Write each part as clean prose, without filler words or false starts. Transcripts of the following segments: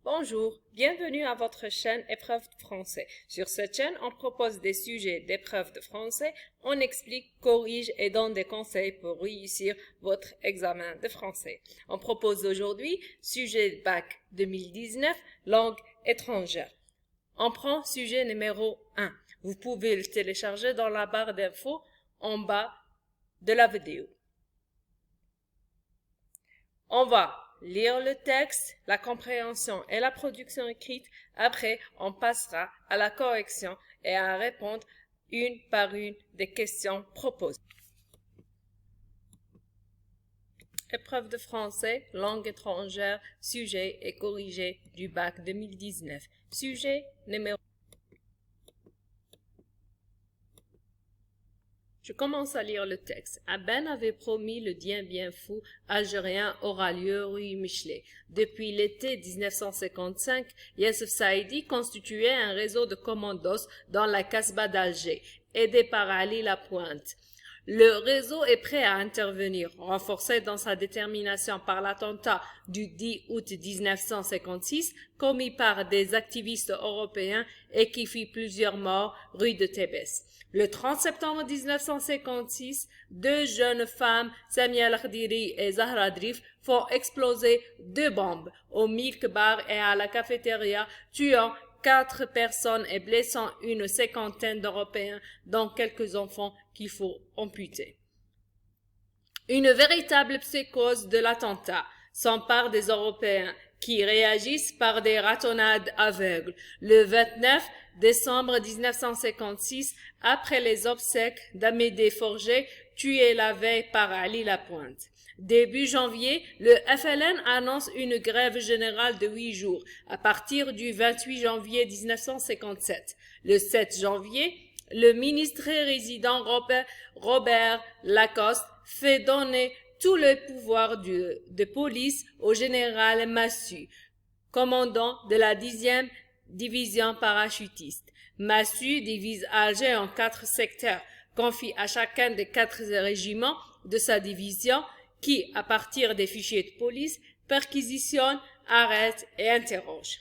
Bonjour, bienvenue à votre chaîne Épreuve de français. Sur cette chaîne, on propose des sujets d'épreuves de français, on explique, corrige et donne des conseils pour réussir votre examen de français. On propose aujourd'hui sujet bac 2019, langue étrangère. On prend sujet numéro 1. Vous pouvez le télécharger dans la barre d'infos en bas de la vidéo. On va lire le texte, la compréhension et la production écrite. Après, on passera à la correction et à répondre une par une des questions proposées. Épreuve de français, langue étrangère, sujet et corrigé du bac 2019. Sujet numéro. Je commence à lire le texte. Ben avait promis le Dien Bien Phu algérien aura lieu rue Michelet. Depuis l'été 1955, Youssef Saïdi constituait un réseau de commandos dans la Casbah d'Alger, aidé par Ali Lapointe. Le réseau est prêt à intervenir, renforcé dans sa détermination par l'attentat du 10 août 1956 commis par des activistes européens et qui fit plusieurs morts rue de Tébès. Le 30 septembre 1956, deux jeunes femmes, Samia Lakhdiri et Zahra Drif, font exploser deux bombes au Milk Bar et à la cafétéria, tuant 4 personnes et blessant une cinquantaine d'Européens, dont quelques enfants qu'il faut amputer. Une véritable psychose de l'attentat s'empare des Européens qui réagissent par des ratonnades aveugles. Le 29 décembre 1956, après les obsèques d'Amédée Forget, tué la veille par Ali Lapointe. Début janvier, le FLN annonce une grève générale de 8 jours à partir du 28 janvier 1957. Le 7 janvier, le ministre résident Robert Lacoste fait donner tout le pouvoir de police au général Massu, commandant de la 10e division parachutiste. Massu divise Alger en 4 secteurs, confie à chacun des 4 régiments de sa division qui, à partir des fichiers de police, perquisitionne, arrête et interroge.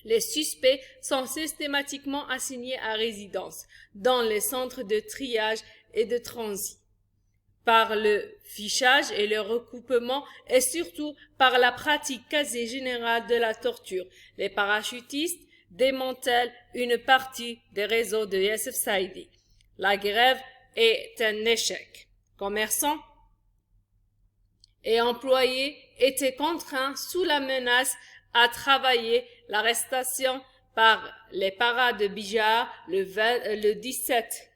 Les suspects sont systématiquement assignés à résidence dans les centres de triage et de transit, par le fichage et le recoupement et surtout par la pratique quasi générale de la torture. Les parachutistes démantèlent une partie des réseaux de Youssef Saïdi. La grève est un échec. Commerçants et employés étaient contraints sous la menace à travailler. L'arrestation par les paras de Bijar le 17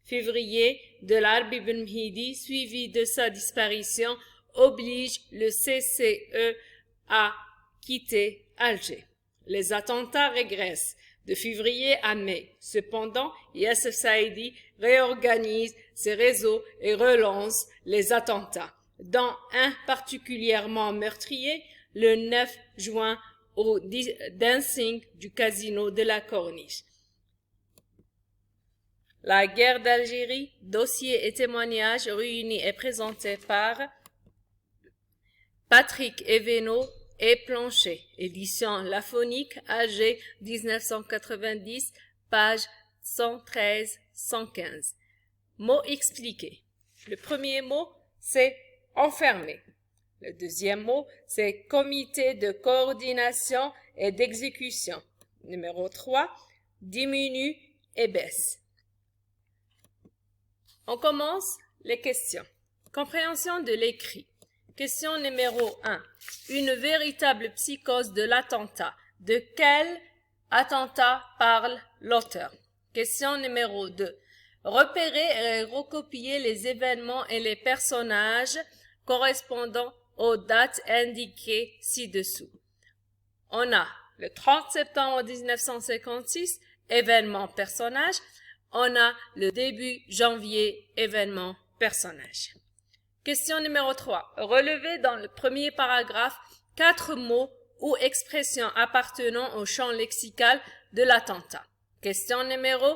février de l'Arbi Ben Mhidi, suivi de sa disparition, oblige le CCE à quitter Alger. Les attentats régressent de février à mai. Cependant, Youssef Saïdi réorganise ses réseaux et relance les attentats, dont un particulièrement meurtrier le 9 juin au dancing du casino de la Corniche. La guerre d'Algérie, dossiers et témoignages réunis et présentés par Patrick Eveno et Planchet, édition Laphonique, Alger 1990, page 113-115. Mots expliqués. Le premier mot, c'est enfermer. Le deuxième mot, c'est comité de coordination et d'exécution. Numéro 3, diminue et baisse. On commence les questions. Compréhension de l'écrit. Question numéro 1. Une véritable psychose de l'attentat. De quel attentat parle l'auteur? Question numéro 2. Repérer et recopier les événements et les personnages correspondant aux dates indiquées ci-dessous. On a le 30 septembre 1956, événement personnage. On a le début janvier, événement personnage. Question numéro 3. Relevez dans le premier paragraphe 4 mots ou expressions appartenant au champ lexical de l'attentat. Question numéro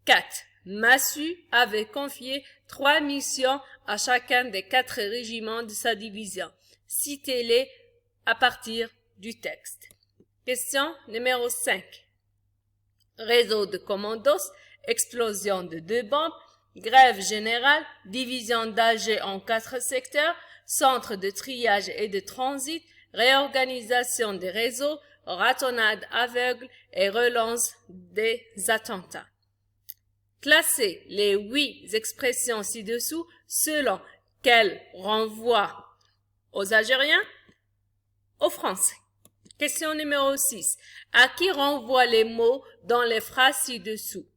4. Massu avait confié 3 missions à chacun des 4 régiments de sa division. Citez-les à partir du texte. Question numéro 5. Réseau de commandos, explosion de 2 bombes, grève générale, division d'Alger en 4 secteurs, centre de triage et de transit, réorganisation des réseaux, ratonnade aveugle et relance des attentats. Classez les 8 expressions ci-dessous selon qu'elles renvoient aux Algériens, aux Français. Question numéro 6. À qui renvoient les mots dans les phrases ci-dessous?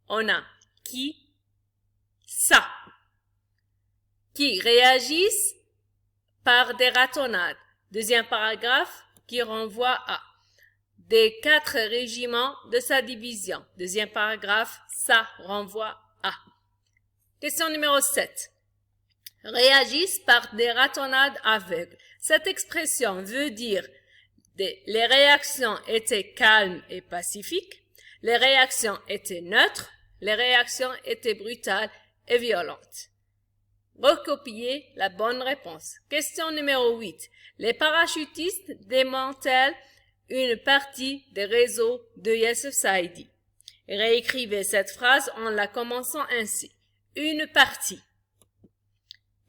On a qui, ça, qui réagissent par des ratonnades. Deuxième paragraphe qui renvoie à des 4 régiments de sa division. Deuxième paragraphe, ça renvoie à. Question numéro 7. Réagissent par des ratonnades aveugles. Cette expression veut dire les réactions étaient calmes et pacifiques, les réactions étaient neutres, les réactions étaient brutales et violentes. Recopiez la bonne réponse. Question numéro 8. Les parachutistes démantèlent une partie des réseaux de Youssef Saidi. Réécrivez cette phrase en la commençant ainsi. Une partie.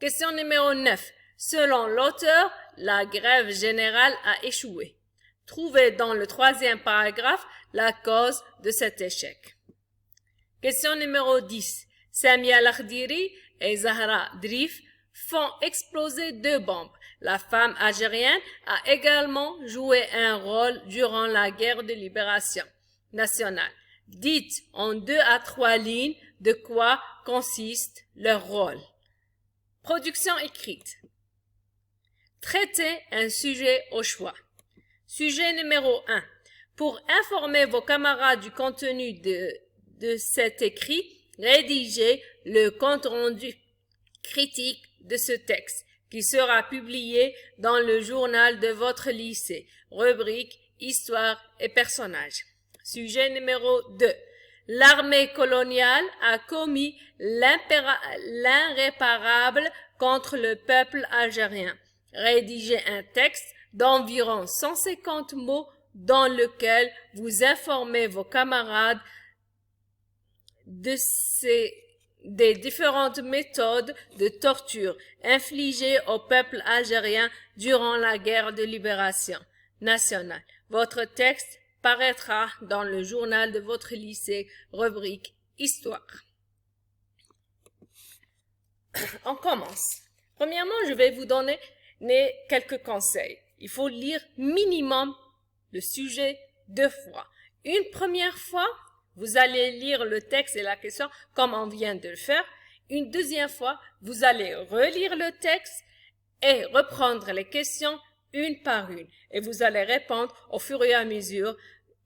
Question numéro 9. Selon l'auteur, la grève générale a échoué. Trouvez dans le 3e paragraphe la cause de cet échec. Question numéro 10. Samia Lakhdiri et Zahra Drif font exploser 2 bombes. La femme algérienne a également joué un rôle durant la guerre de libération nationale. Dites en 2 à 3 lignes de quoi consiste leur rôle. Production écrite. Traitez un sujet au choix. Sujet numéro 1. Pour informer vos camarades du contenu de cet écrit, rédigez le compte-rendu critique de ce texte qui sera publié dans le journal de votre lycée. Rubrique Histoire et personnages. Sujet numéro 2. L'armée coloniale a commis l'irréparable contre le peuple algérien. Rédigez un texte d'environ 150 mots dans lequel vous informez vos camarades des différentes méthodes de torture infligées au peuple algérien durant la guerre de libération nationale. Votre texte paraîtra dans le journal de votre lycée, rubrique Histoire. On commence. Premièrement, je vais vous donner quelques conseils. Il faut lire minimum le sujet 2 fois. Une première fois, vous allez lire le texte et la question comme on vient de le faire. Une deuxième fois, vous allez relire le texte et reprendre les questions une par une. Et vous allez répondre au fur et à mesure.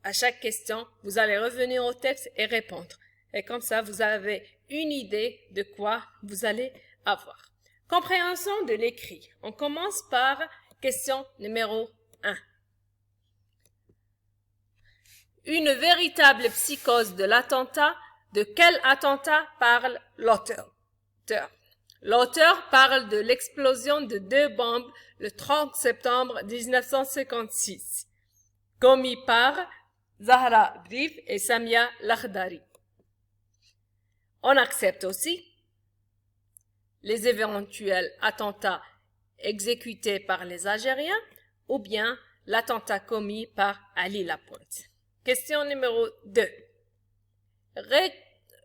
À chaque question, vous allez revenir au texte et répondre. Et comme ça, vous avez une idée de quoi vous allez avoir. Compréhension de l'écrit. On commence par question numéro 1. Une véritable psychose de l'attentat. De quel attentat parle l'auteur? L'auteur parle de l'explosion de 2 bombes le 30 septembre 1956, commis par Zahra Drif et Samia Lakhdari. On accepte aussi les éventuels attentats exécutés par les Algériens ou bien l'attentat commis par Ali Lapointe. Question numéro 2.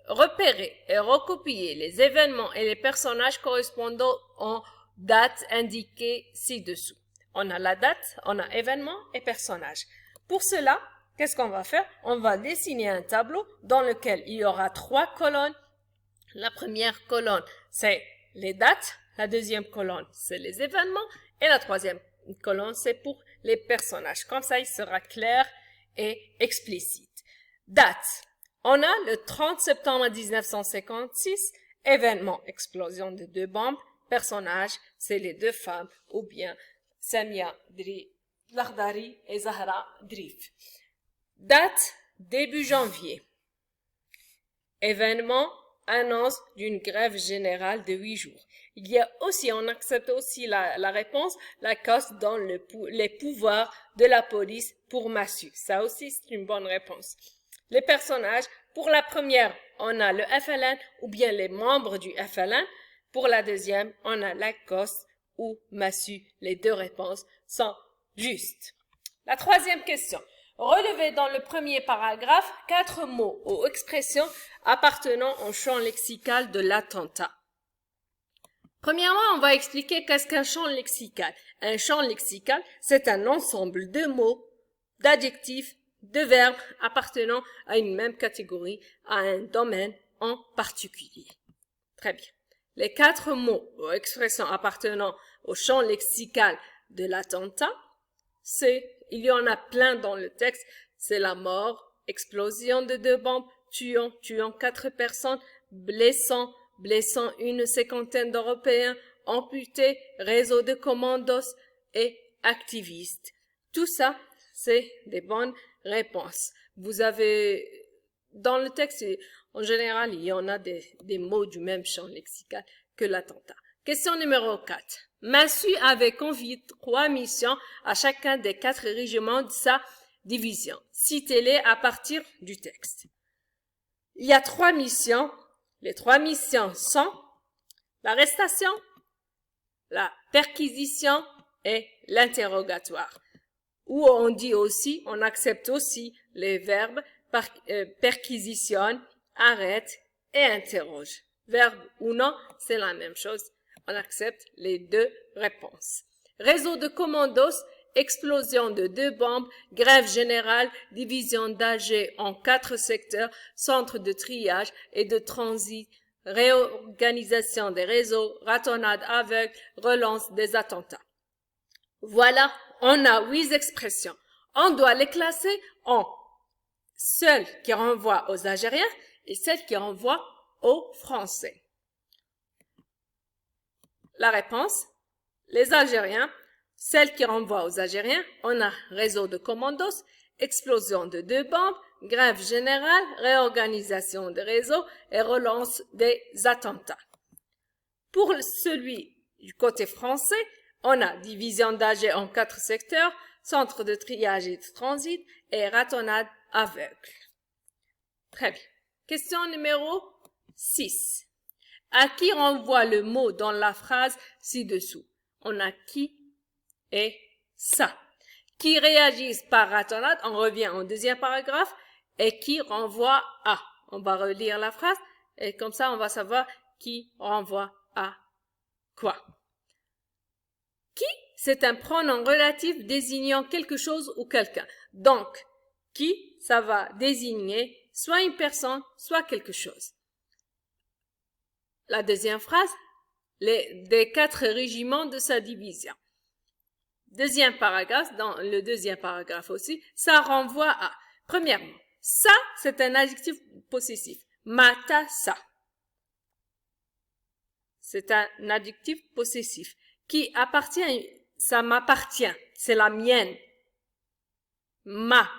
Repérer et recopier les événements et les personnages correspondant aux dates indiquées ci-dessous. On a la date, on a événement et personnage. Pour cela, qu'est-ce qu'on va faire? On va dessiner un tableau dans lequel il y aura 3 colonnes. La première colonne, c'est les dates. La deuxième colonne, c'est les événements. Et la troisième colonne, c'est pour les personnages. Comme ça, il sera clair et explicite. Date. On a le 30 septembre 1956, événement, explosion de 2 bombes. Personnage, c'est les 2 femmes ou bien Samia Lakhdari et Zahra Drif. Date, début janvier. Événement, annonce d'une grève générale de 8 jours. Il y a aussi, on accepte aussi la réponse, la cause dans les pouvoirs de la police pour Massu. Ça aussi, c'est une bonne réponse. Les personnages, pour la première, on a le FLN ou bien les membres du FLN. Pour la deuxième, on a Lacoste ou Massu. Les deux réponses sont justes. La troisième question. Relevez dans le premier paragraphe 4 mots ou expressions appartenant au champ lexical de l'attentat. Premièrement, on va expliquer qu'est-ce qu'un champ lexical. Un champ lexical, c'est un ensemble de mots, d'adjectifs, de verbes appartenant à une même catégorie, à un domaine en particulier. Très bien. Les 4 mots ou expressions appartenant au champ lexical de l'attentat, il y en a plein dans le texte, c'est la mort, explosion de 2 bombes, tuant 4 personnes, blessant une cinquantaine d'Européens, amputés, réseau de commandos et activistes. Tout ça, c'est des bonnes réponses. Vous avez, dans le texte, en général, il y en a des mots du même champ lexical que l'attentat. Question numéro 4. Massu avait confié 3 missions à chacun des 4 régiments de sa division. Citez-les à partir du texte. Il y a 3 missions. Les 3 missions sont l'arrestation, la perquisition et l'interrogatoire. Ou on dit aussi, on accepte aussi les verbes perquisitionne, arrête et interroge. Verbe ou non, c'est la même chose. On accepte les 2 réponses. Réseau de commandos, explosion de 2 bombes, grève générale, division d'Alger en 4 secteurs, centre de triage et de transit, réorganisation des réseaux, ratonnade aveugle, relance des attentats. Voilà, on a 8 expressions. On doit les classer en celles qui renvoient aux Algériens et celles qui renvoient aux Français. La réponse, les Algériens, celles qui renvoient aux Algériens, on a réseau de commandos, explosion de 2 bombes, grève générale, réorganisation des réseaux et relance des attentats. Pour celui du côté français, on a division d'Alger en 4 secteurs, centre de triage et de transit et ratonnade aveugle. Très bien. Question numéro 6. À qui renvoie le mot dans la phrase ci-dessous? On a qui et ça. Qui réagissent par ratonnade, on revient au deuxième paragraphe, et qui renvoie à. On va relire la phrase, et comme ça on va savoir qui renvoie à quoi. Qui, c'est un pronom relatif désignant quelque chose ou quelqu'un. Donc, qui, ça va désigner soit une personne, soit quelque chose. La deuxième phrase, des 4 régiments de sa division. Deuxième paragraphe, dans le deuxième paragraphe aussi, ça renvoie à. Premièrement, ça, c'est un adjectif possessif. Mata ça. C'est un adjectif possessif qui appartient, ça m'appartient, c'est la mienne. Ma.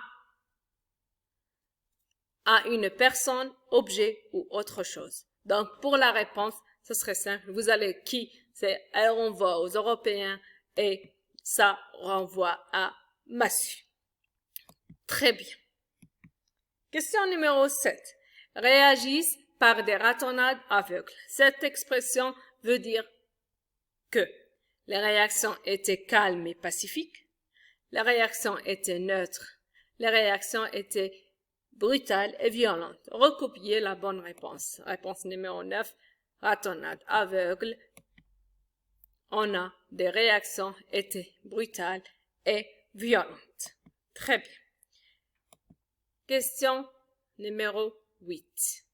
À une personne, objet ou autre chose. Donc, pour la réponse, ce serait simple. Vous allez qui, c'est elle renvoie aux Européens et ça renvoie à Massu. Très bien. Question numéro 7. Réagissent par des ratonnades aveugles. Cette expression veut dire que les réactions étaient calmes et pacifiques, les réactions étaient neutres, les réactions étaient brutales et violentes. Recopiez la bonne réponse. Réponse numéro 9. Ratonnade aveugle. On a des réactions étaient brutales et violentes. Très bien. Question numéro 8.